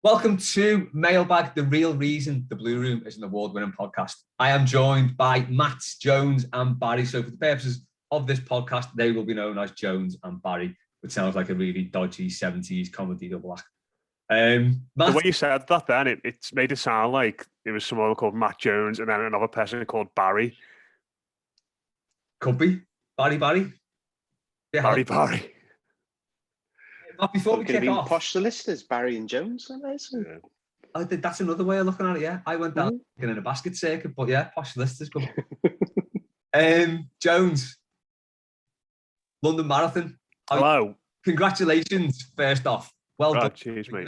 Welcome to Mailbag, the real reason the Blue Room is an award-winning podcast. I am joined by Matt, Jones and Barry. So for the purposes of this podcast, they will be known as Jones and Barry, which sounds like a really dodgy 70s comedy double act. Matt, the way you said that then, it made it sound like it was someone called Matt Jones and then another person called Barry. Could be. Barry. Yeah, Barry. But before we kick off, posh solicitors, Barry and Jones. I think that's another way of looking at it. Yeah, I went down in a basket circuit, but yeah, posh solicitors. Jones, London Marathon. Hello. Congratulations, first off. Well done. Cheers, mate.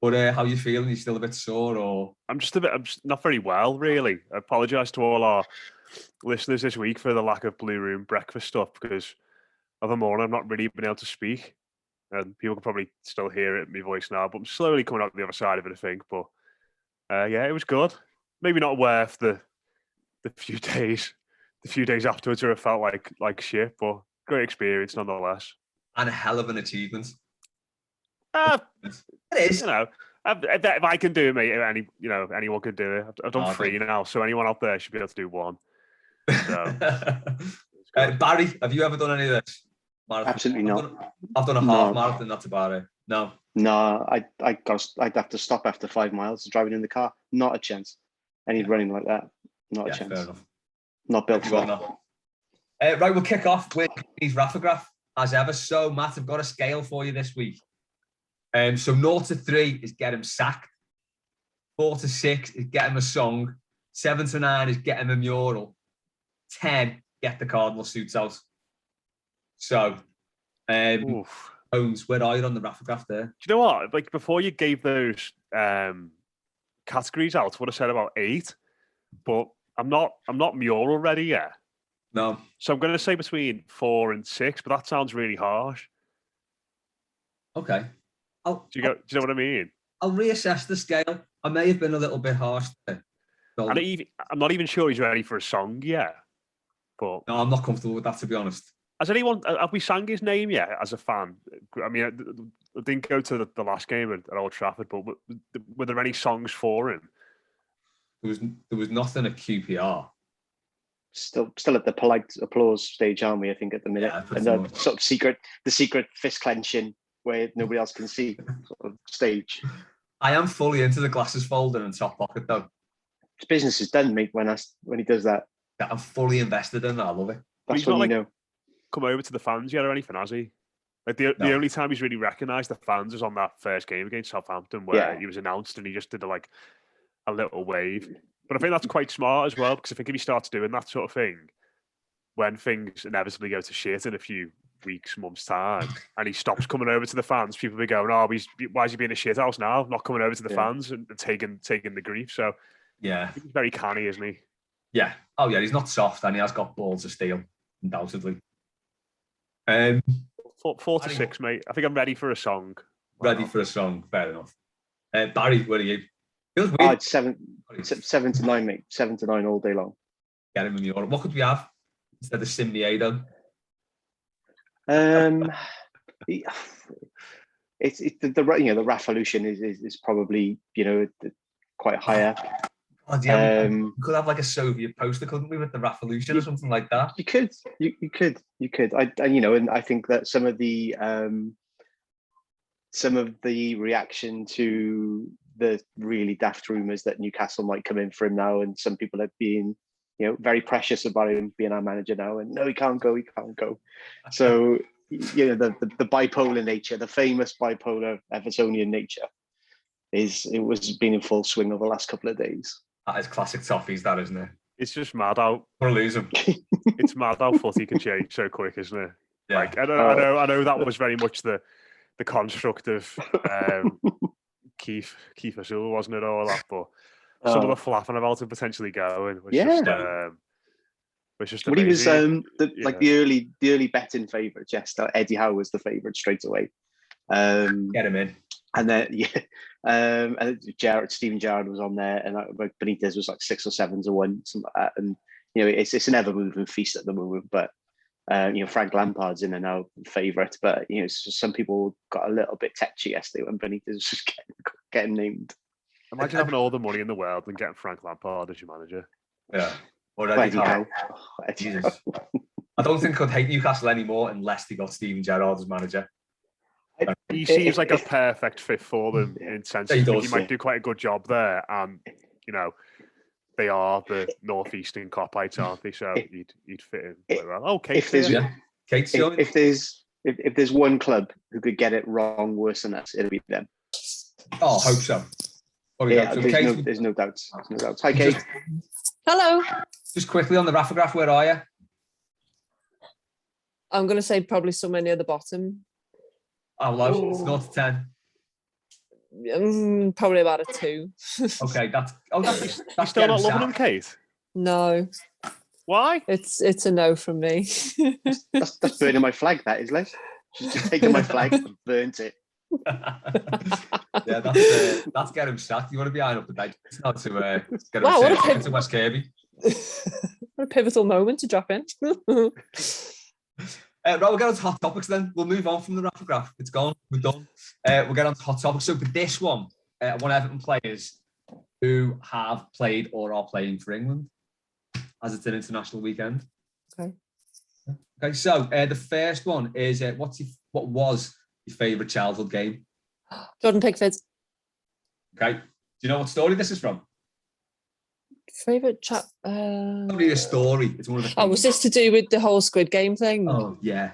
But how are you feeling? Are you still a bit sore, or? I'm just not very well, really. I apologise to all our listeners this week for the lack of Blue Room breakfast stuff because of the morning I've not really been able to speak. And people can probably still hear it in my voice now, but I'm slowly coming out the other side of it, I think. But yeah, it was good. Maybe not worth the few days afterwards where it felt like shit, but great experience nonetheless. And a hell of an achievement. It is. You know, if I can do it, mate, anyone can do it. I've done 3 now, so anyone out there should be able to do 1. So, Barry, have you ever done any of this? Marathon? Absolutely not. I've done a half marathon. That's about it. No, I'd have to stop after 5 miles driving in the car. Not a chance. Any running like that, not a chance. Fair enough. Not built for that. Right, we'll kick off with these Raffograph as ever. So, Matt, I've got a scale for you this week. So 0 to 3 is get him sacked. 4 to 6 is get him a song. 7 to 9 is get him a mural. 10, get the cardinal suits out. So, Jones, where are you on the Raffograph there? Do you know what? Like before you gave those categories out, I would have said about 8, but I'm not mural ready yet. No. So I'm going to say between 4 and 6, but that sounds really harsh. Okay. Do you know what I mean? I'll reassess the scale. I may have been a little bit harsh there. So, I'm not even sure he's ready for a song yet. But no, I'm not comfortable with that, to be honest. Have we sang his name yet as a fan? I mean, I didn't go to the last game at Old Trafford, but were there any songs for him? There was nothing at QPR. Still at the polite applause stage, aren't we? I think at the minute, and the sort of secret fist clenching where nobody else can see sort of stage. I am fully into the glasses folder and top pocket though. His business is done, mate. When he does that, I'm fully invested in that. I love it. That's when you know. Come over to the fans yet or anything, has he? Like the only time he's really recognised the fans is on that first game against Southampton where he was announced and he just did a little wave. But I think that's quite smart as well, because I think if he starts doing that sort of thing, when things inevitably go to shit in a few weeks, months' time, and he stops coming over to the fans, people will be going, "Oh, why is he being a shit house now? Not coming over to the fans and taking the grief." So yeah, he's very canny, isn't he? Yeah. Oh yeah, he's not soft, and he has got balls of steel, undoubtedly. 4 to 6, mate. I think I'm ready for a song. Ready for a song, fair enough. Barry, where are you? Feels weird. It's 7 to 9, mate. 7 to 9 all day long. Get him in the order. What could we have instead of Simniedo? It's the Raffolution is probably quite higher. Oh, yeah, we could have like a Soviet poster, couldn't we, with the Raffolution or something like that? You could. I think that some of the reaction to the really daft rumours that Newcastle might come in for him now, and some people are being, very precious about him being our manager now, and no, he can't go. So, the bipolar nature, the famous bipolar Evertonian nature, was been in full swing over the last couple of days. That is classic Toffees, that, isn't it? It's just mad how we'll lose him. It's mad how footy can change so quick, isn't it? Yeah. Like I know that was very much the construct of Keith Azul, wasn't it? All that, but some of the flapping about him potentially going was just when he was the early betting favourite. Yes, Eddie Howe was the favourite straight away. Get him in. And then Stephen Gerrard was on there, and Benitez was like 6 or 7 to 1, something like that. And it's an ever moving feast at the moment. But Frank Lampard's in and out favourite. But some people got a little bit tetchy yesterday when Benitez was just getting named. Imagine having all the money in the world and getting Frank Lampard as your manager. Yeah. Or Eddie Howe. Jesus. I don't think I'd hate Newcastle anymore unless they got Steven Gerrard as manager. He seems like a perfect fit for them in sense. He might do quite a good job there, and they are the northeastern Copites, aren't they? So you'd fit in quite well. Oh, Kate's here. Kate's if there's one club who could get it wrong worse than us, it'll be them. Oh, I hope so. There's no doubts. Hi, Kate. Hello. Just quickly on the Raffograph, where are you? I'm going to say probably somewhere near the bottom. How low? It's 0 to 10. Probably about a 2. Okay, that's still not loving him, Kate? No. Why? It's a no from me. That's burning my flag, that is, Les. She's just taken my flag and burnt it. Yeah, that's get him sacked. You want to be eyeing up the date. It's not to get him to West Kirby. What a pivotal moment to drop in. Right, we'll get on to hot topics then. We'll move on from the Raffograph. It's gone. We're done. We'll get on to hot topics. So for this one, I want Everton players who have played or are playing for England, as it's an international weekend. Okay. So the first one is what was your favourite childhood game? Jordan Pickford. Okay. Do you know what story this is from? Favourite chat. Not really a story. It's one of the. Oh, was this to do with the whole Squid Game thing? Oh yeah.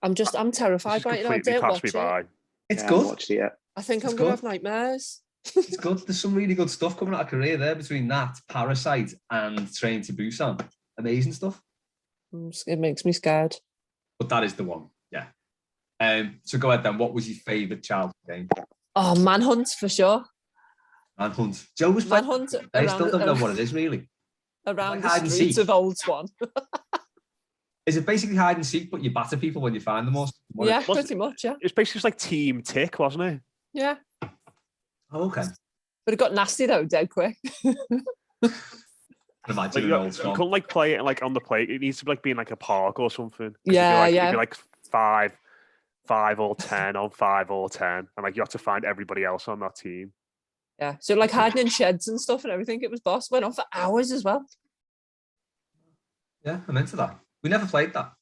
I'm terrified right now. I didn't watch it. It's good. I watched it yet. I think I'm gonna have nightmares. It's good. There's some really good stuff coming out of Korea there between that, Parasite, and Train to Busan. Amazing stuff. It makes me scared. But that is the one. Yeah. So go ahead then. What was your favourite childhood game? Oh, Manhunt for sure. Manhunt. Joe was playing. Manhunt. I still don't know what it is really. Around the streets of Old Swan. Is it basically hide and seek, but you batter people when you find them? Yeah, pretty much. Yeah. It's basically just like Team Tick, wasn't it? Yeah. Oh, okay. But it got nasty though, dead quick. Imagine you couldn't play it on the plate. It needs to be be in a park or something. Yeah, it'd be like 5 or 10 on 5 or 10, and you have to find everybody else on that team. Yeah, so hiding in sheds and stuff and everything. It was boss. Went on for hours as well. Yeah, I'm into that. We never played that.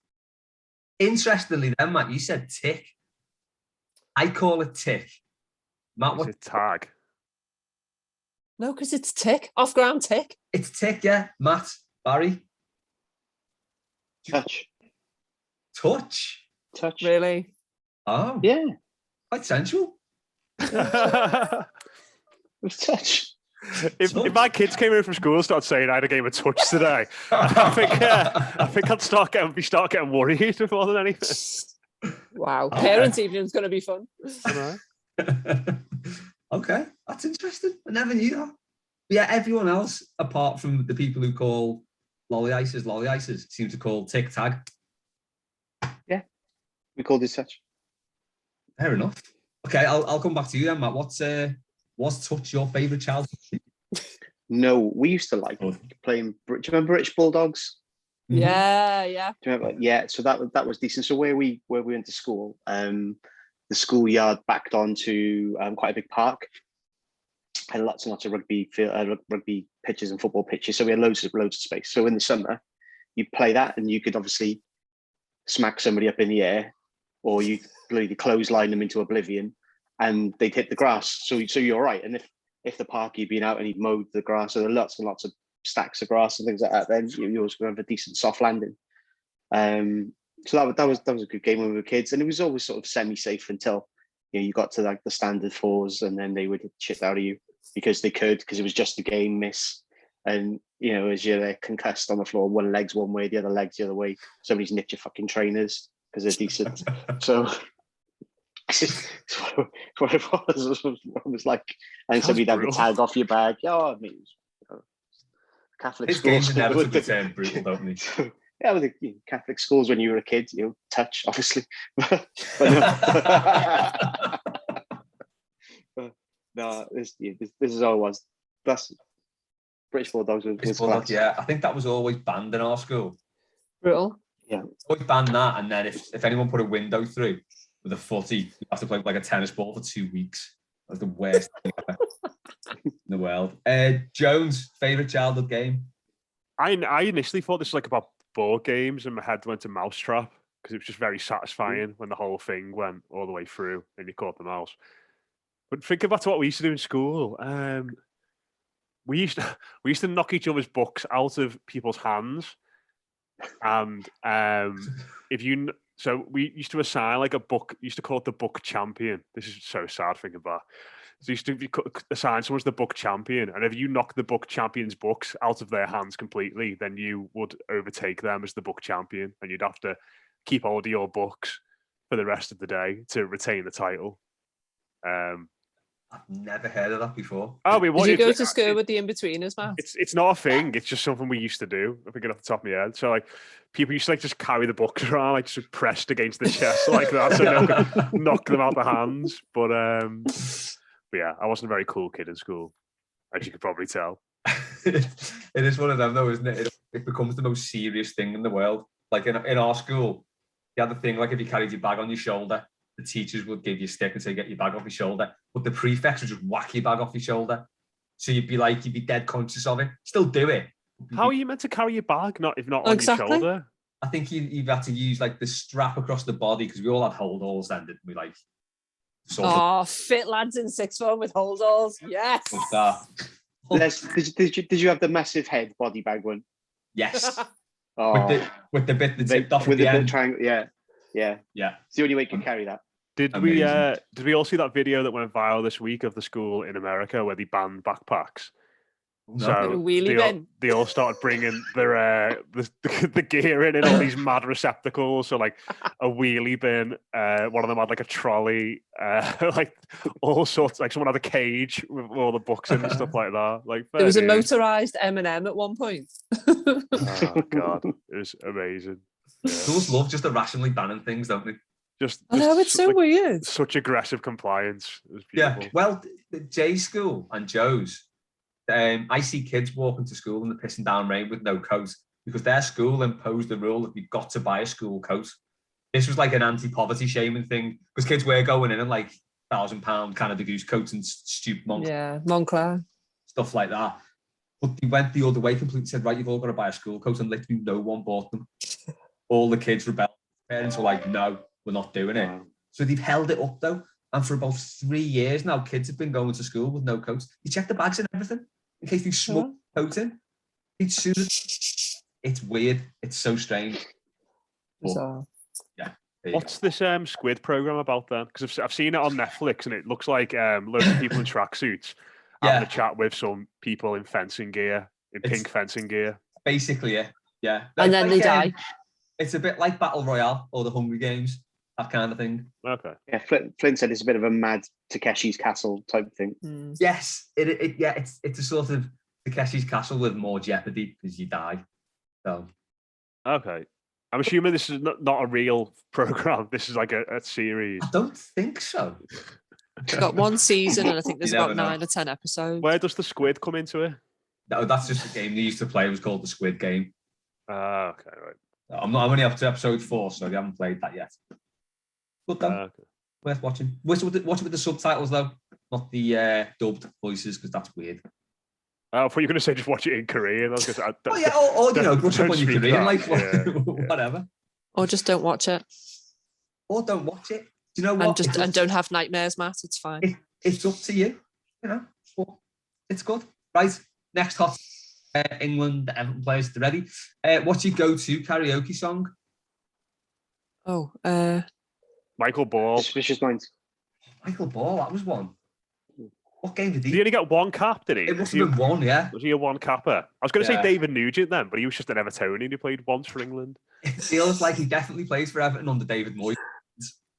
Interestingly, then Matt, you said tick. I call it tick. Matt, what's it? Tag. No, because it's tick. Off-ground tick. It's tick, yeah. Matt, Barry. Touch. Really? Oh. Yeah. Quite sensual. With touch. If my kids came in from school and started saying I had a game of touch today, I think I'd start getting worried more than anything. Wow. Parents' evening's going to be fun. Okay, that's interesting. I never knew that. But yeah, everyone else, apart from the people who call lolly ices, seem to call tick tag. Yeah, we called it touch. Fair enough. Okay, I'll come back to you then, Matt. Was touch your favourite childhood? No, we used to playing. Do you remember British Bulldogs? Yeah, yeah. Do you remember? Yeah, so that was decent. So where we went to school, the schoolyard backed onto quite a big park, and lots and lots of rugby pitches and football pitches. So we had loads of space. So in the summer, you'd play that, and you could obviously smack somebody up in the air, or you bloody clothesline them into oblivion, and they'd hit the grass. So you're all right. And if the park, you'd been out and he'd mowed the grass, so there are lots and lots of stacks of grass and things like that, then you always going to have a decent soft landing. So that was a good game when we were kids, and it was always sort of semi-safe until you got to the standard fours, and then they would hit shit out of you because it was just a game miss. And as you're there concussed on the floor, one leg's one way, the other leg's the other way. Somebody's nicked your fucking trainers because they're decent. So what it was like, and somebody'd have the tag off your bag. I mean, Catholic schools. Games inevitably turn brutal, don't they? Yeah, with the Catholic schools when you were a kid, touch, obviously. No, this is all it was. That's British Bulldogs was class. Yeah, I think that was always banned in our school. Brutal. Yeah. Always banned that, and then if anyone put a window through with a footy, you have to play like a tennis ball for 2 weeks. That's the worst thing ever in the world. Jones, favourite childhood game? I initially thought this was like about board games, and my head went to Mousetrap because it was just very satisfying when the whole thing went all the way through and you caught the mouse. But think about what we used to do in school. We used to knock each other's books out of people's hands, and so we used to assign like a book. Used to call it the book champion. This is so sad thinking about. So you used to assign someone as the book champion, and if you knock the book champion's books out of their hands completely, then you would overtake them as the book champion, and you'd have to keep hold of your books for the rest of the day to retain the title. I've never heard of that before. Oh, Did you go to school with the in-betweeners, Matt? It's not a thing. It's just something we used to do. I think off the top of my head. So like people used to like just carry the books around, like just pressed against the chest like that, so no one could knock them out the hands. But yeah, I wasn't a very cool kid in school, as you could probably tell. It is one of them though, isn't it? It becomes the most serious thing in the world. Like in our school, you had the thing like if you carried your bag on your shoulder, the teachers would give you a stick and say, get your bag off your shoulder. But the prefects would just whack your bag off your shoulder. So you'd be dead conscious of it. Still do it. How are you meant to carry your bag, if not on your shoulder? I think you've had to use like the strap across the body because we all had holdalls then, didn't we? Like, fit lads in sixth form with holdalls. Yes. Did you have the massive head body bag one? Yes. With the bit that zipped off with the the end. triangle. Yeah. It's the only way you can carry that. Did we all see that video that went viral this week of the school in America where they banned backpacks? No. So they all started bringing their the gear in all these mad receptacles. So like a wheelie bin, one of them had like a trolley, like all sorts. Like someone had a cage with all the books in and stuff like that. Like there was a motorized M&M at one point. Oh god, it was amazing. Yeah. Schools love just irrationally banning things, don't they? I know, it's so weird. Such aggressive compliance. It was beautiful. Yeah, well, Jay's school and Joe's, I see kids walking to school in the pissing down rain with no coat because their school imposed the rule that you've got to buy a school coat. This was like an anti-poverty shaming thing because kids were going in like £1,000 Canada Goose coats and stupid Moncler stuff like that. But they went the other way completely, said, right, you've all got to buy a school coat, and literally no one bought them. All the kids rebelled. Parents were like, no, we're not doing it. So they've held it up though. And for about 3 years now, kids have been going to school with no coats. You check the bags and everything in case they smuggle coats in. It's weird. It's so strange. Bizarre. Yeah. What's this squid program about then? Because I've seen it on Netflix and it looks like loads of people in tracksuits having a chat with some people in fencing gear, pink fencing gear. Basically, yeah. And then they die. It's a bit like Battle Royale or the Hunger Games, that kind of thing. Okay. Yeah, Flint said it's a bit of a mad Takeshi's Castle type thing. Yes, it's a sort of Takeshi's Castle with more jeopardy because you die. So. Okay. I'm assuming this is not a real program. This is like a series. I don't think so. It's got one season and I think there's about 9 or 10 episodes. Where does the squid come into it? No, that's just the game they used to play. It was called the Squid Game. Okay, right. I'm only up to episode 4, so we haven't played that yet. Good though. Worth watching. Watch it with the subtitles though, not the dubbed voices because that's weird. I thought you were going to say just watch it in Korean. I was going to say, or brush up on your Korean, like whatever. Or just don't watch it. Or don't watch it. Do you know what? And don't have nightmares, Matt. It's fine. It's up to you. You know, it's good. Right, next hot. England, Everton players, ready. What's your go-to karaoke song? Oh, Michael Ball. Suspicious Minds. Michael Ball, that was one. What game did he? Did he only get one cap, did he? It must have been one, yeah. Was he a one capper? I was going to say David Nugent then, but he was just an Evertonian who played once for England. It feels like he definitely plays for Everton under David Moyes.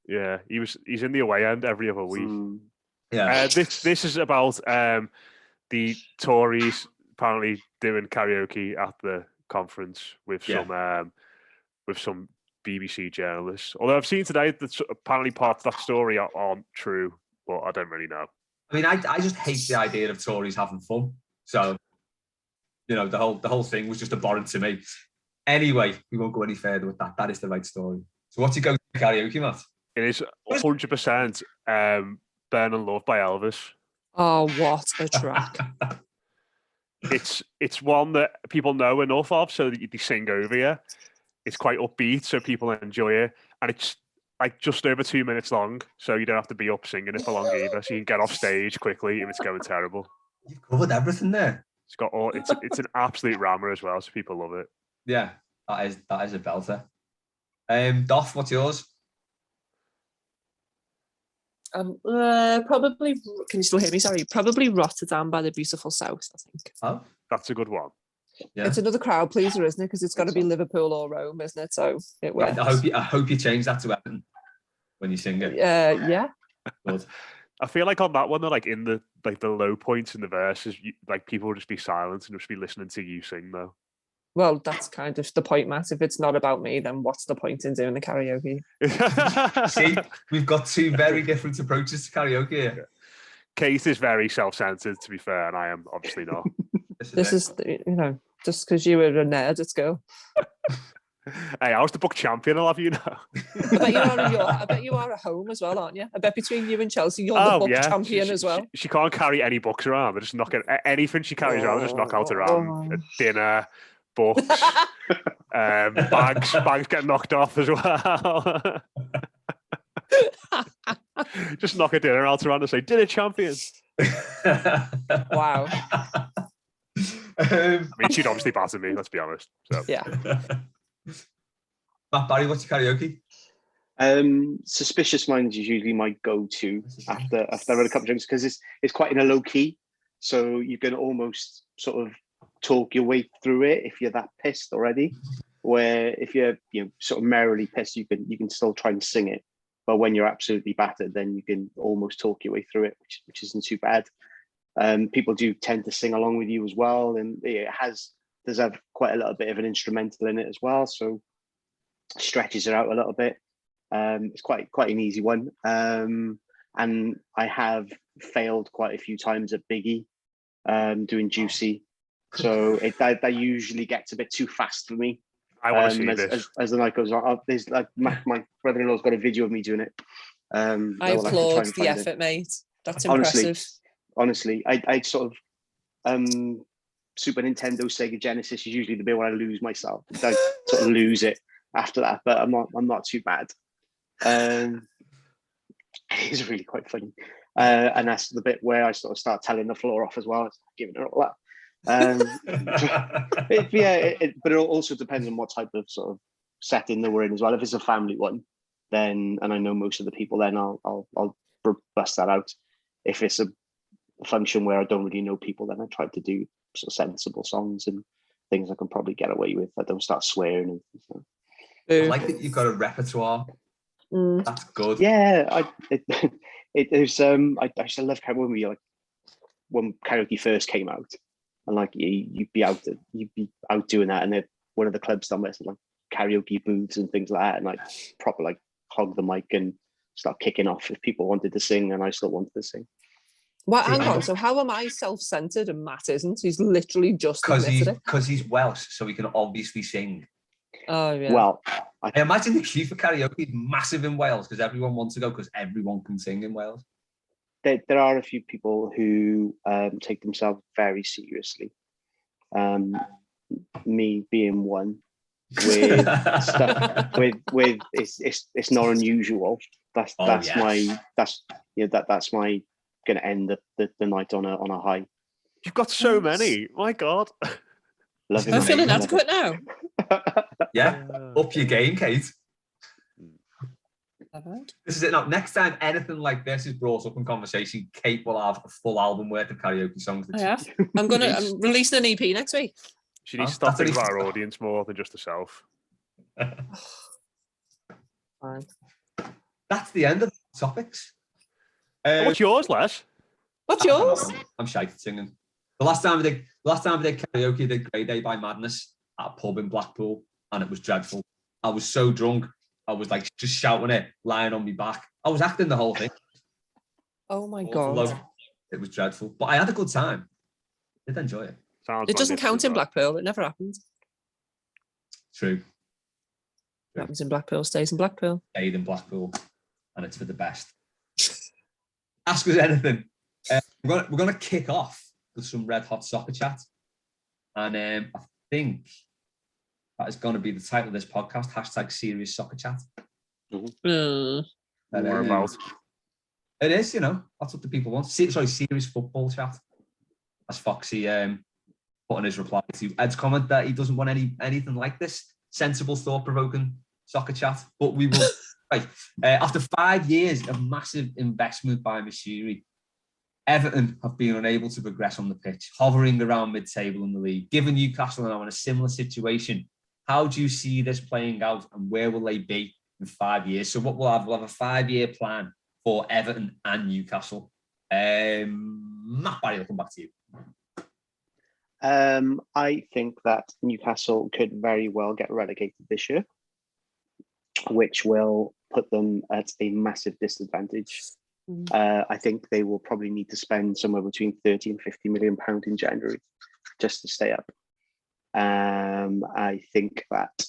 Yeah, he's in the away end every other week. Yeah. This is about the Tories apparently doing karaoke at the conference with some BBC journalists. Although I've seen today that apparently parts of that story aren't true, but I don't really know. I mean, I just hate the idea of Tories having fun. So, you know, the whole thing was just abhorrent to me. Anyway, we won't go any further with that. That is the right story. So what's your go-to karaoke, Matt? It is 100% Burning Love by Elvis. Oh, what a track. It's one that people know enough of, so that they sing over you. It's quite upbeat, so people enjoy it. And it's like just over 2 minutes long, so you don't have to be up singing it for long either. So you can get off stage quickly if it's going terrible. You've covered everything there. It's got all. It's an absolute rammer as well, so people love it. Yeah, that is a belter. Doff, what's yours? Probably. Can you still hear me? Sorry. Probably Rotterdam by the Beautiful South, I think. Oh, That's a good one. yeah. It's another crowd pleaser, isn't it? Because it's got to be Liverpool or Rome, isn't it? So it works. I hope you change that to Everton when you sing it. Yeah. Good. I feel like on that one, they're like in the low points in the verses, like people will just be silent and just be listening to you sing though. Well, that's kind of the point, Matt. If it's not about me, then what's the point in doing the karaoke? See, we've got two very different approaches to karaoke here. Kate is very self-centered, to be fair, and I am obviously not. This is just because you were a nerd at school. Hey, I was the book champion, I'll have you know. I bet you are at home as well, aren't you? I bet between you and Chelsea, you're the book champion as well. She can't carry any books around. They're just knocking anything she carries around. They just knock out around. Dinner, books, bags get knocked off as well. Just knock a dinner out around and say, dinner champion. Wow. I mean, she'd obviously batter me, let's be honest. So. Yeah. Matt Barry, what's your karaoke? Suspicious Minds is usually my go-to after I've had a couple of drinks, because it's quite in a low key, so you can almost sort of talk your way through it if you're that pissed already. Where if you're sort of merrily pissed, you can still try and sing it, but when you're absolutely battered, then you can almost talk your way through it, which isn't too bad. People do tend to sing along with you as well, and it does have quite a little bit of an instrumental in it as well, so stretches it out a little bit. It's quite an easy one, and I have failed quite a few times at Biggie doing Juicy, so that usually gets a bit too fast for me. I want to see this as the night goes on. There's like my brother-in-law's got a video of me doing it. I applaud the effort, mate. That's impressive. Honestly, I sort of Super Nintendo, Sega Genesis is usually the bit where I lose myself. I sort of lose it after that, but I'm not too bad. It's really quite funny, and that's the bit where I sort of start telling the floor off as well, giving it all that. But it also depends on what type of sort of setting that we're in as well. If it's a family one, then, and I know most of the people, then I'll bust that out. If it's a function where I don't really know people, then I try to do sort of sensible songs and things I can probably get away with. I don't start swearing and stuff. I like that you've got a repertoire. That's good. Yeah, I used to love when karaoke first came out, and like you'd be out doing that, and then one of the clubs done with like karaoke booths and things like that, and like proper like hog the mic and start kicking off if people wanted to sing, and I still wanted to sing. Well, hang on. So how am I self-centered and Matt isn't? He's literally just admitted it. Because he's Welsh, so he can obviously sing. Oh yeah. Well, I imagine the queue for karaoke is massive in Wales because everyone wants to go because everyone can sing in Wales. There are a few people who take themselves very seriously. Me being one. With stuff with it's not unusual. That's my going to end the night on a high. You've got so many. My God. I'm feeling inadequate now. Yeah, up your game, Kate. This is it. Now, next time anything like this is brought up in conversation, Kate will have a full album worth of karaoke songs. I'm releasing an EP next week. She needs to stop thinking about her audience more than just herself. Fine. That's the end of the topics. What's yours, Les? What's yours? I'm shite at singing. The last time we did karaoke, I did Grey Day by Madness at a pub in Blackpool, and it was dreadful. I was so drunk, I was like just shouting it, lying on my back. I was acting the whole thing. Oh my God. It was dreadful, but I had a good time. I did enjoy it. It doesn't count in Blackpool. It never happens. True. What happens in Blackpool stays in Blackpool. Stayed in Blackpool, and it's for the best. Ask us anything. We're gonna kick off with some red hot soccer chat, and I think that is going to be the title of this podcast. #serious soccer chat. More about. It is, that's what the people want. Serious football chat. As Foxy put in his reply to Ed's comment that he doesn't want anything like this. Sensible, thought-provoking soccer chat. But we will. Right. After 5 years of massive investment by Moshiri, Everton have been unable to progress on the pitch, hovering around mid-table in the league. Given Newcastle are now in a similar situation, how do you see this playing out, and where will they be in 5 years? So what we'll have a 5-year plan for Everton and Newcastle. Matt Barry, I'll come back to you. I think that Newcastle could very well get relegated this year, which will put them at a massive disadvantage. I think they will probably need to spend somewhere between 30 and 50 million pounds in January just to stay up. I think that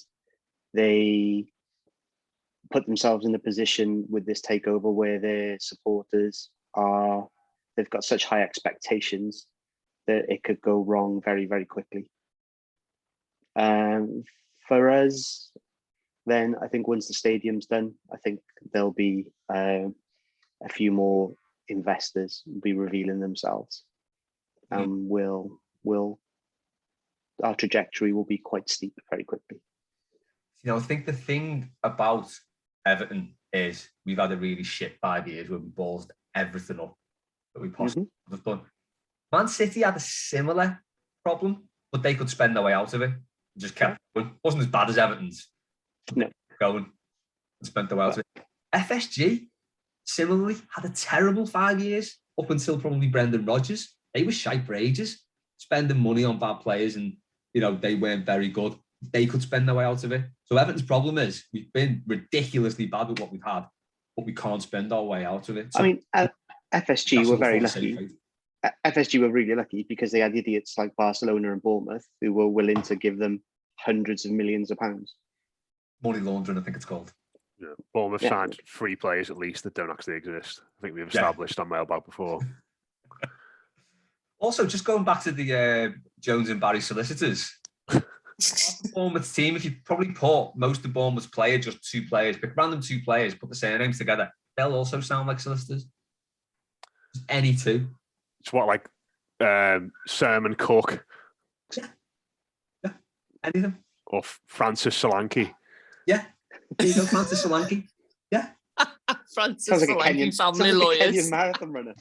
they put themselves in a position with this takeover where their supporters they've got such high expectations that it could go wrong very, very quickly. For us, then I think once the stadium's done, I think there'll be a few more investors be revealing themselves, and our trajectory will be quite steep very quickly. I think the thing about Everton is we've had a really shit 5 years where we ballsed everything up that we possibly could have done. Man City had a similar problem, but they could spend their way out of it. Just kept going. It wasn't as bad as Everton's. No. Going and spent their way out of it. FSG similarly had a terrible 5 years up until probably Brendan Rodgers. They were shite for ages, spending money on bad players, and they weren't very good. They could spend their way out of it. So Everton's problem is we've been ridiculously bad with what we've had, but we can't spend our way out of it. So FSG were very lucky. FSG were really lucky because they had idiots like Barcelona and Bournemouth who were willing to give them hundreds of millions of pounds. Money laundering, I think it's called. Yeah. Bournemouth signed 3 players at least that don't actually exist. I think we've established on Mailbag before. Also, just going back to the Jones and Barry solicitors, Bournemouth team, if you probably put most of Bournemouth's players, just 2 players, pick random 2 players, put the surnames together, they'll also sound like solicitors. Just any 2. It's what, like Sermon Cook? Yeah, anything. Or Francis Solanke? Yeah, there you go, Francis Solanke. Yeah. Francis Solanke, family lawyers. Kenyan marathon runner.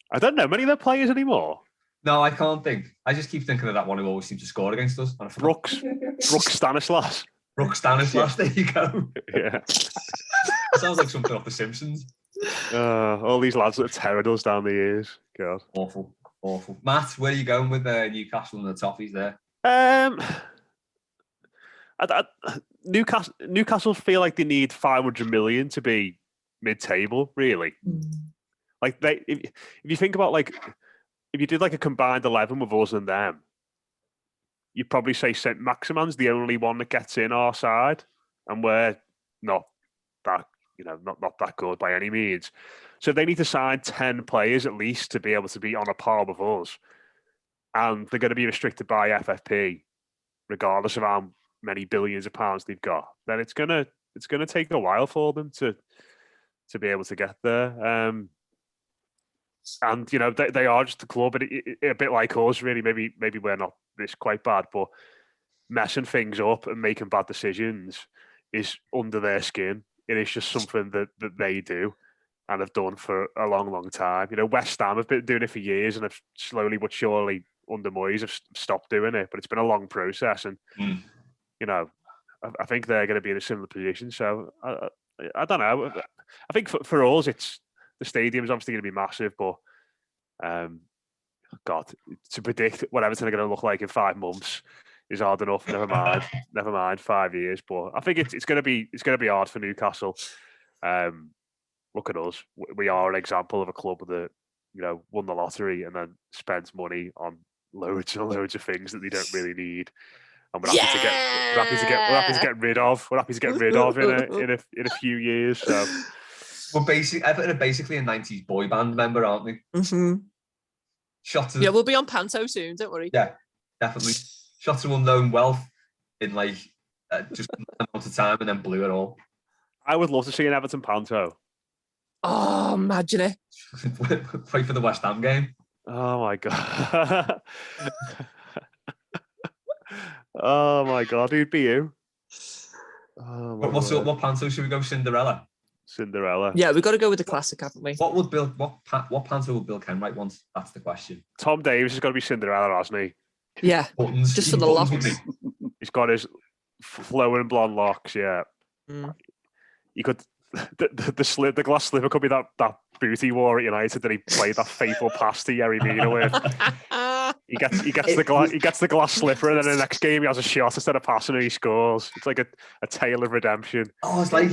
I don't know many of their players anymore. No, I can't think. I just keep thinking of that one who always seems to score against us. Brooks Stanislas. Brooks Stanislas, there you go. Yeah. Sounds like something off The Simpsons. All these lads that have teared us down the years. God. Awful. Matt, where are you going with Newcastle and the Toffees there? Newcastle feel like they need 500 million to be mid-table, really. Like if you think about if you did like a combined 11 with us and them, you'd probably say St. Maximan's the only one that gets in our side, and we're not that not that good by any means. So they need to sign 10 players at least to be able to be on a par with us, and they're going to be restricted by FFP, regardless of how many billions of pounds they've got. Then it's gonna take a while for them to be able to get there. And they are just a club, a bit like us, really. Maybe we're not this quite bad, but messing things up and making bad decisions is under their skin. It is just something that they do and have done for a long, long time. West Ham have been doing it for years and have slowly but surely, under Moyes, have stopped doing it. But it's been a long process, and I think they're going to be in a similar position. So I don't know. I think for us, it's the stadium's obviously going to be massive, but God, to predict what Everton are going to look like in 5 months is hard enough. Never mind 5 years. But I think it's going to be hard for Newcastle. Look at us; we are an example of a club that won the lottery and then spends money on loads and loads of things that they don't really need. and we're happy to get rid of. We're happy to get rid of in a few years. So Everton are basically a 90s boy band member, aren't we? Mm-hmm. Yeah, we'll be on Panto soon. Don't worry. Yeah, definitely. Shot to unknown wealth in just a amount of time, and then blew it all. I would love to see an Everton Panto. Oh, imagine it. Wait for the West Ham game. Oh my god. Oh my god, who'd be you? What panto should we go? Cinderella. Yeah, we've got to go with the classic, haven't we? What panto would Bill Kenwright want? That's the question. Tom Davies has got to be Cinderella, hasn't he? Yeah, buttons, just for the locks. He's got his flowing blonde locks. Yeah, he could. The glass slipper could be that boot he wore at United that he played that fateful pass to Yerry Mina with. He gets the glass slipper, and then the next game he has a shot instead of passing and he scores. It's like a tale of redemption. Oh, it's like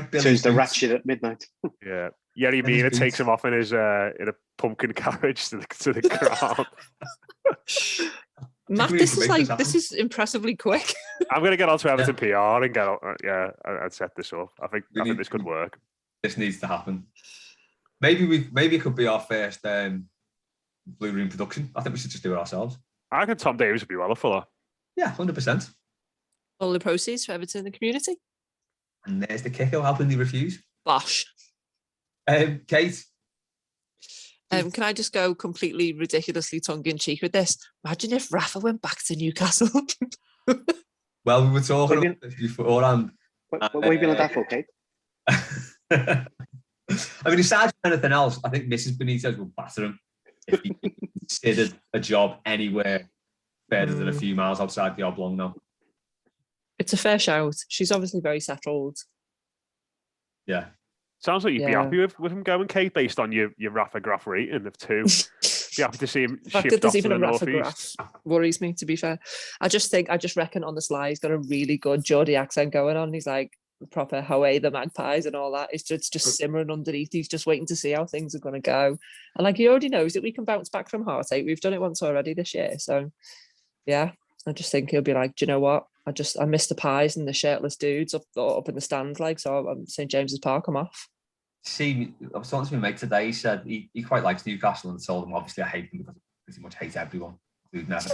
Billy's turns the ratchet at midnight. Yeah, Yerry Mina takes him off in a pumpkin carriage to the ground. Matt, this is impressibly quick. I'm going to get onto Everton PR and and set this up. I think this could work. This needs to happen. Maybe it could be our first Blue Room production. I think we should just do it ourselves. I reckon Tom Davies would be well up for that. Yeah, 100%. All the proceeds for Everton in the community. And there's the kicker. How can they refuse? Bosh. Kate. Can I just go completely ridiculously tongue-in-cheek with this? Imagine if Rafa went back to Newcastle. Well, we were talking about this beforehand. What have you been on that for, Kate? I mean, aside from anything else, I think Mrs. Benitez will batter him if he considered a job anywhere further than a few miles outside the oblong now. It's a fair shout. She's obviously very settled. Yeah. Sounds like you'd be happy with him going, Kate, based on your Rafa Graph rating of 2. Be happy to see him shift off to the northeast. Worries me, to be fair. I just reckon on the slide he's got a really good Geordie accent going on. He's like proper Hoey the Magpies and all that. It's just simmering underneath. He's just waiting to see how things are going to go. And he already knows that we can bounce back from heartache. We've done it once already this year. So yeah, I just think he'll be like, do you know what? I miss the pies and the shirtless dudes up in the stands. So I'm St James's Park, I'm off. See, I was talking to my mate today. He said he quite likes Newcastle and told him, obviously, I hate them because I pretty much hate everyone. Dude, never.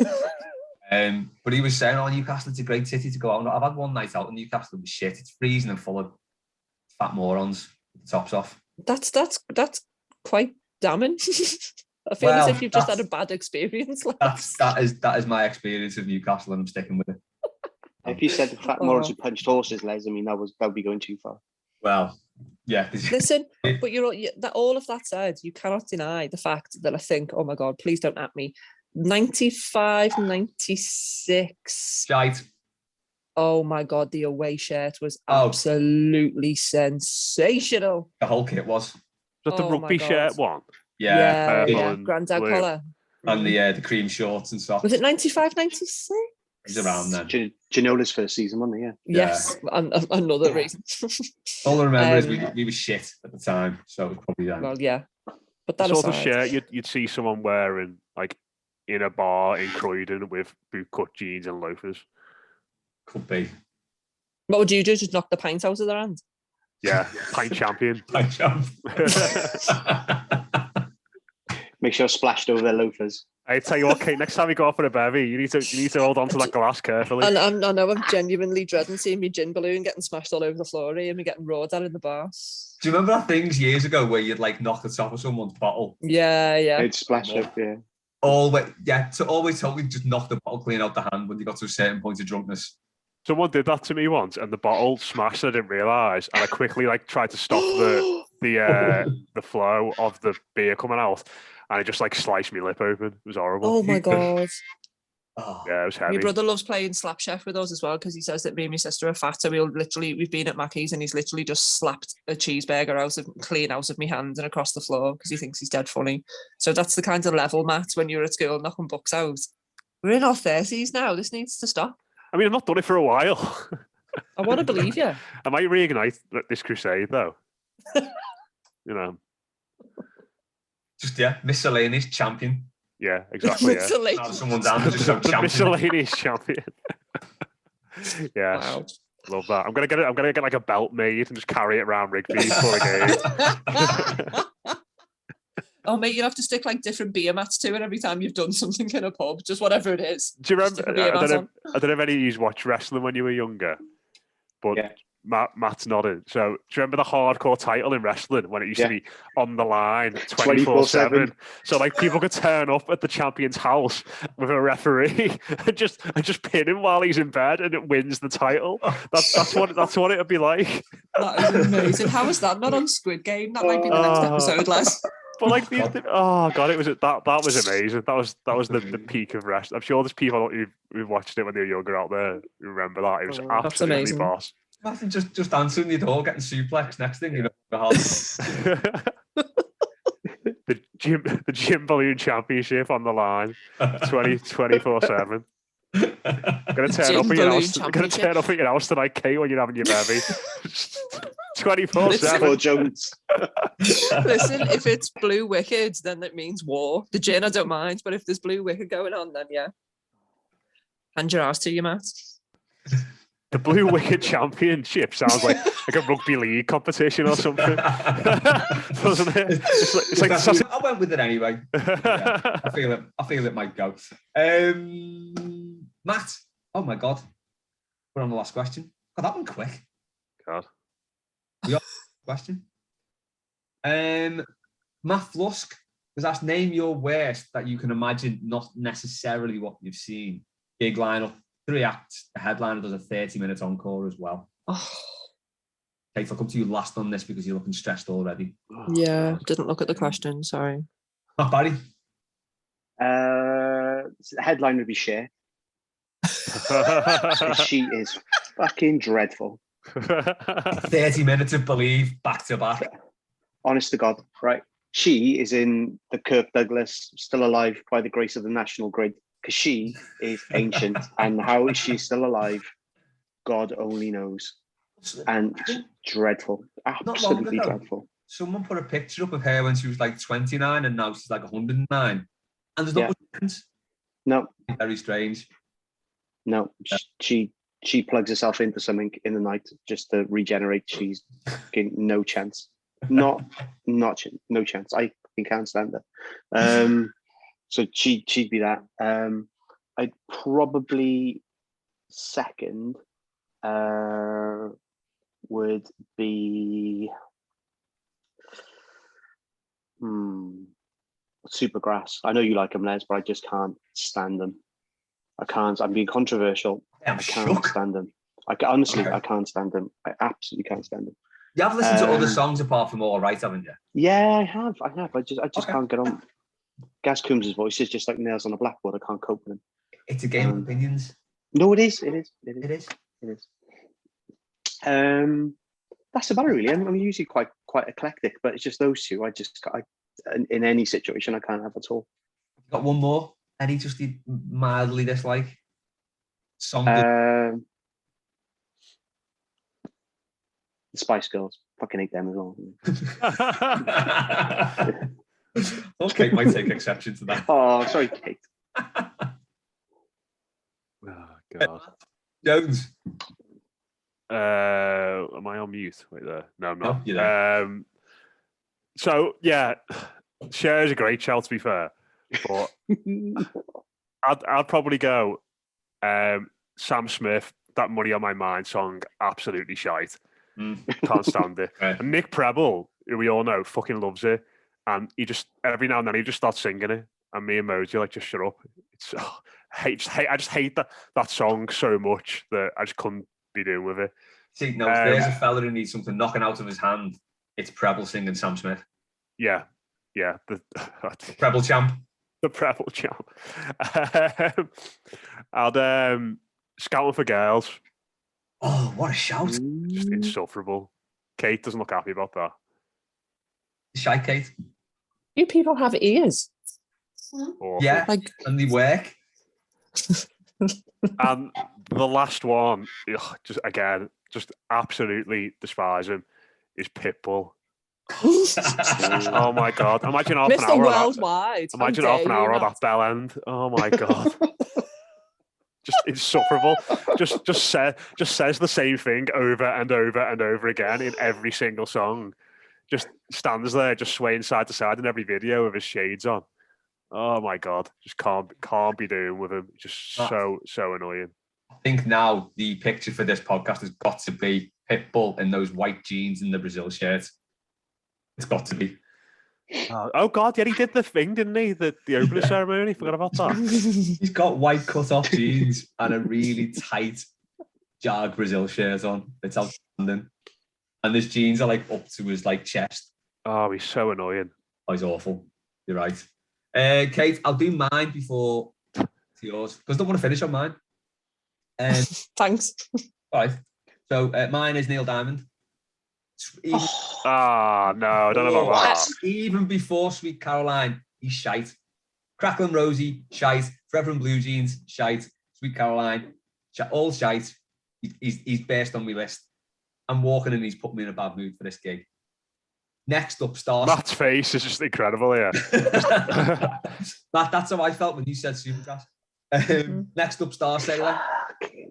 But he was saying, Newcastle, it's a great city to go out. I've had one night out in Newcastle. It was shit. It's freezing and full of fat morons with the tops off. That's quite damning. I feel as if you've just had a bad experience. That is my experience of Newcastle, and I'm sticking with it. If you said the fat morons who punched horses, Les, I mean, that would be going too far. Well, yeah. Listen, but all of that said, you cannot deny the fact that I think, oh my God, please don't at me. 95, 96. Shite. Oh my God, the away shirt was absolutely sensational. The whole kit was. Was that the rugby shirt one? Yeah. Grandad collar. And the cream shorts and socks. Was it 95, 96? It was around then. Ginola's first season, wasn't it? Yeah. Yes, another reason. All I remember is we were shit at the time, so it was probably then. Well, yeah. But that sort of shirt you'd see someone wearing in a bar in Croydon with bootcut jeans and loafers. Could be. What would you do? Just knock the pint out of their hand? Yeah, pint champion. Pint champ. Make sure splashed over their loafers. I tell you what, Kate. Next time you go off for a bevy, you need to hold on to that glass carefully. I know I'm genuinely dreading seeing me gin balloon getting smashed all over the floor and me getting roared at in the bar. Do you remember that things years ago where you'd knock the top of someone's bottle? Yeah. It'd splash up, yeah. To always totally just knock the bottle clean out the hand when you got to a certain point of drunkenness. Someone did that to me once, and the bottle smashed. I didn't realise, and I quickly tried to stop the flow of the beer coming out, and it just sliced my lip open. It was horrible. Oh my God. Yeah, it was heavy. My brother loves playing slap chef with us as well because he says that me and my sister are fat. So we've been at Mackey's and he's literally just slapped a cheeseburger clean out of my hand and across the floor because he thinks he's dead funny. So that's the kind of level, Matt, when you're at school knocking books out. We're in our 30s now. This needs to stop. I mean, I've not done it for a while. I want to believe you. I might reignite this crusade, though. Just, miscellaneous champion. Yeah, exactly. Yeah. Miscellaneous. Someone's hand just so The champion. miscellaneous champion. Yes. Wow. Love that. I'm gonna get like a belt made and just carry it around Rigby before a game. Oh, mate, you'll have to stick like different beer mats to it every time you've done something in a pub, just whatever it is. Do you remember? Stick a beer mat on. I don't know if any of you watched wrestling when you were younger, but Yeah. Matt's nodding. So, do you remember the hardcore title in wrestling when it used to be on the line 24/7? So, like, people could turn up at the champion's house with a referee and just pin him while he's in bed, and it wins the title. That's what it'd be like. That is amazing. How is that not on Squid Game? That might be the next episode, Les. But like oh god, it was that was amazing. That was the peak of wrestling. I'm sure there's people who watched it when they were younger out there who remember that. It was absolutely amazing. boss. Imagine just answering your door, getting suplex. Next thing you know, the gym balloon championship on the line, 24/7. Gonna turn up at your house tonight, Kate, when you're having your baby. 24/7. Jones. Listen, if it's Blue Wicked, then that means war. The gin, I don't mind, but if there's Blue Wicked going on, then yeah. Hand your ass to you, Matt. The Blue Wicked Championship sounds like a rugby league competition or something, doesn't it? It's like I went with it anyway. Yeah, I feel it might go. Matt, oh my God, we're on the last question. Got that one quick. God. We are question. Matt Flusk was asked, name your worst that you can imagine, not necessarily what you've seen. Big lineup, 3 acts. The headliner does a 30-minute encore as well. Oh. Kate, I'll come to you last on this because you're looking stressed already. Yeah, didn't look at the question, sorry. Oh, Barry? The headline would be Cher. She is fucking dreadful. 30 minutes of Believe, back to back. Honest to God, right? She is in the Kirk Douglas, still alive by the grace of the national grid, because she is ancient. And how is she still alive? God only knows. And dreadful. Absolutely dreadful. Someone put a picture up of her when she was like 29 and now she's like 109. And there's not much difference. No. Very strange. No. She plugs herself into something in the night just to regenerate. She's no chance. No chance. I can't stand her. So she'd be that. I'd probably second would be Supergrass. I know you like them, Les, but I just can't stand them. I can't. I'm being controversial. I can't stand them. I can't stand them. I absolutely can't stand them. You have listened to other songs apart from All Right, haven't you? Yeah, I have. I just can't get on. Gaz Coombs' voice is just like nails on a blackboard. I can't cope with him. It's a game of opinions. No, it is. That's about it, really. I'm usually quite eclectic, but it's just those two. In any situation, I can't have at all. Got one more? Any just mildly dislike song? The Spice Girls. Fucking hate them as well. Okay, might take exception to that. Oh, sorry, Kate. Oh God. Jones. Am I on mute? Wait there. No, I'm not. No, you're there. So yeah, Cher is a great shout, to be fair. But I'd probably go Sam Smith, That Money on My Mind song, absolutely shite. Can't stand it. Right. And Nick Preble, who we all know, fucking loves it. And he just, every now and then, he just starts singing it. And me and Moji like, just shut up. It's, I just hate that song so much that I just couldn't be doing with it. See, no, if there's a fella who needs something knocking out of his hand, it's Preble singing Sam Smith. Yeah. The Preble champ. The Preble champ. And Scouting for Girls. Oh, what a shout. Just insufferable. Kate doesn't look happy about that. Shy Kate. You people have ears. Awful. Yeah, and they work. And the last one, just absolutely despise him, is Pitbull. Oh my God! Imagine half an Mr. hour. Worldwide. Imagine half an hour of that bell end. Oh my God! Just insufferable. Just says the same thing over and over and over again in every single song. Just stands there, just swaying side to side in every video with his shades on. Oh my God! Just can't be doing with him. Just so annoying. I think now the picture for this podcast has got to be Pitbull in those white jeans and the Brazil shirt. It's got to be. Oh God, yeah, he did the thing, didn't he? The opening ceremony. Forgot about that. He's got white cut-off jeans and a really tight Jag Brazil shirt on. It's outstanding. And his jeans are like up to his like chest. Oh, he's so annoying. Oh, he's awful. You're right. Kate, I'll do mine before to yours because I don't want to finish on mine. Thanks. All right. So mine is Neil Diamond. No, I don't know about that. Even before Sweet Caroline, he's shite. Cracklin' Rosie, shite. Forever in Blue Jeans, shite. Sweet Caroline, all shite. He's based on my list. I'm walking and he's put me in a bad mood for this gig. Next up, Stars. Matt's face is just incredible, yeah. That's how I felt when you said Supergrass. Next up, Star Sailor.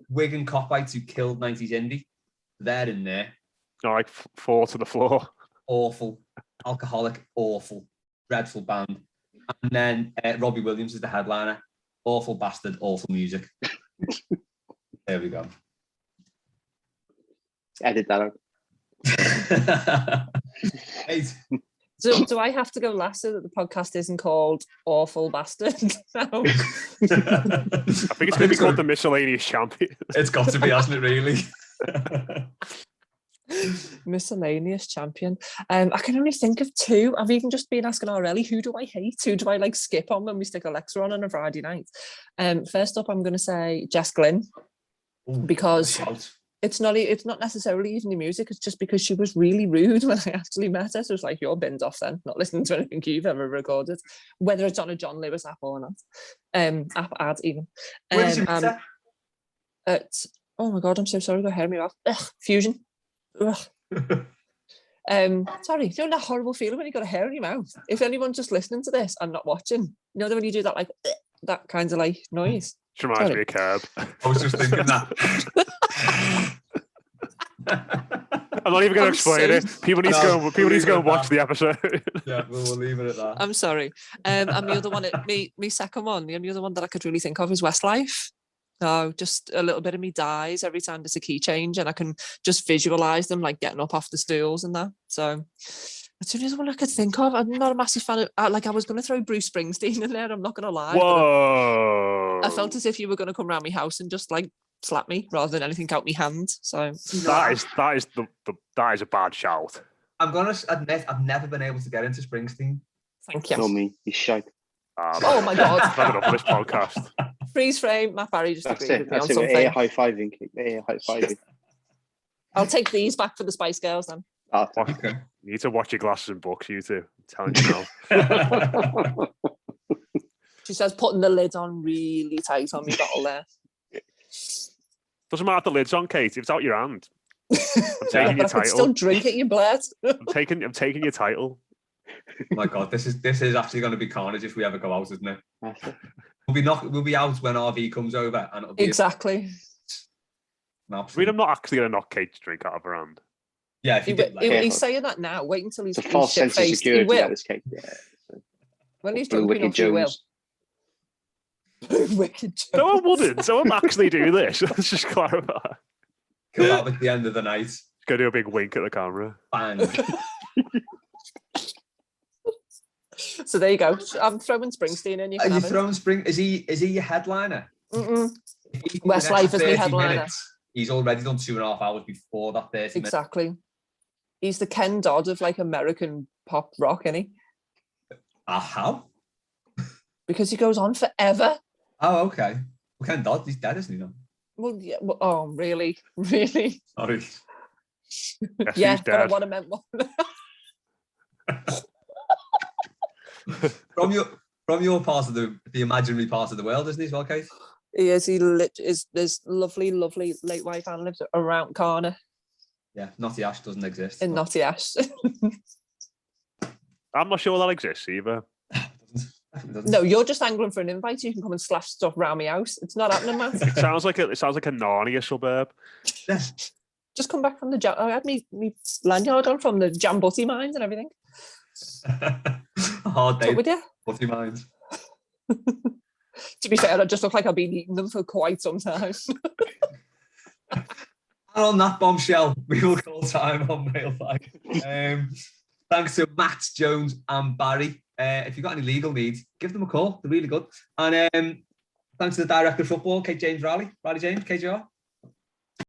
Wigan Copites who killed 90s Indie. They're in there. All right, 4 to the floor. Awful. Alcoholic, awful. Dreadful band. And then Robbie Williams is the headliner. Awful bastard, awful music. There we go. Edit that out. So do I have to go last so that the podcast isn't called Awful Bastard? No. I think it's going to be called the Miscellaneous Champion. It's got to be, hasn't it, really? Miscellaneous Champion. I can only think of 2. I've even just been asking Arelli, who do I hate? Who do I like skip on when we stick Alexa on a Friday night? First up, I'm going to say Jess Glynn, because it's not necessarily even the music. It's just because she was really rude when I actually met her. So it's like, you're binned off then, not listening to anything you've ever recorded, whether it's on a John Lewis app or not. App ad even. Where did you meet her? Oh my God, I'm so sorry. Go hear me off. Fusion. Ugh. Sorry, you know that horrible feeling when you got a hair in your mouth? If anyone's just listening to this and not watching, you know when you do that like that kind of like noise. Which reminds me of Curb. I was just thinking that. I'm not even going to explain it. People need to go and watch the episode. Yeah, we'll leave it at that. I'm sorry. And the other one, me second one, the only other one that I could really think of is Westlife. No, just a little bit of me dies every time there's a key change, and I can just visualize them like getting up off the stools and that. So that's the only one I could think of. I'm not a massive fan of, I was going to throw Bruce Springsteen in there. I'm not going to lie. Whoa! I felt as if you were going to come around my house and just like slap me rather than anything out my hand. So that is a bad shout. I'm going to admit I've never been able to get into Springsteen. Thank you. Tell me, he's shite. Oh my God! I've had enough of this podcast. Freeze frame. Matt Barry just agreed with me on That's something. it. High fiving. I'll take these back for the Spice Girls then. Okay. You need to watch your glasses and books, you two. I'm telling you now. She says putting the lid on really tight on my bottle there. Doesn't matter if the lid's on, Kate. If it's out your hand, I'm taking your I could title. still drink it, you blood. I'm taking your title. My God, this is actually going to be carnage if we ever go out, isn't it? We'll be out when RV comes over, and it'll be exactly. I mean, I'm not actually going to knock Kate's drink out of her hand. Yeah, if you did, like, he's saying that now. Wait until he's a false sense of security. He will. Yeah. When he's drunk enough, he will. Wicked Jones. No, I wouldn't. So I'm actually doing this. Let's just clarify. Come out at the end of the night. Go do a big wink at the camera. Bang. So there you go. I'm throwing Springsteen in. Are you throwing Spring? Is he your headliner? Westlife is my headliner. Minutes, he's already done 2.5 hours before that 30 minutes. Exactly. He's the Ken Dodd of like American pop rock, isn't he? How? Because he goes on forever. Oh, okay. Well, Ken Dodd, he's dead, isn't he? Though? Well, yeah. Well, oh, really? Really? Sorry. Yeah, but I want to meant one. From your part of the imaginary part of the world, isn't he as well, Kate? He is. He is. There's lovely late wife Anne lives around corner. Yeah, Notty Ash doesn't exist. In Notty Ash. I'm not sure that exists either. No, you're just angling for an invite so you can come and slash stuff around my house. It's not happening, Matt. It sounds like a Narnia suburb. Just come back from the I had me lanyard on from the Jambutti mines and everything. Hard day. With you? Butty mines. To be fair, I just look like I've been eating them for quite some time. And on that bombshell, we will call time on Mailbag. Thanks to Matt, Jones, and Barry. If you've got any legal needs, give them a call. They're really good. And thanks to the director of football, Kate James Riley. Riley James, KJR.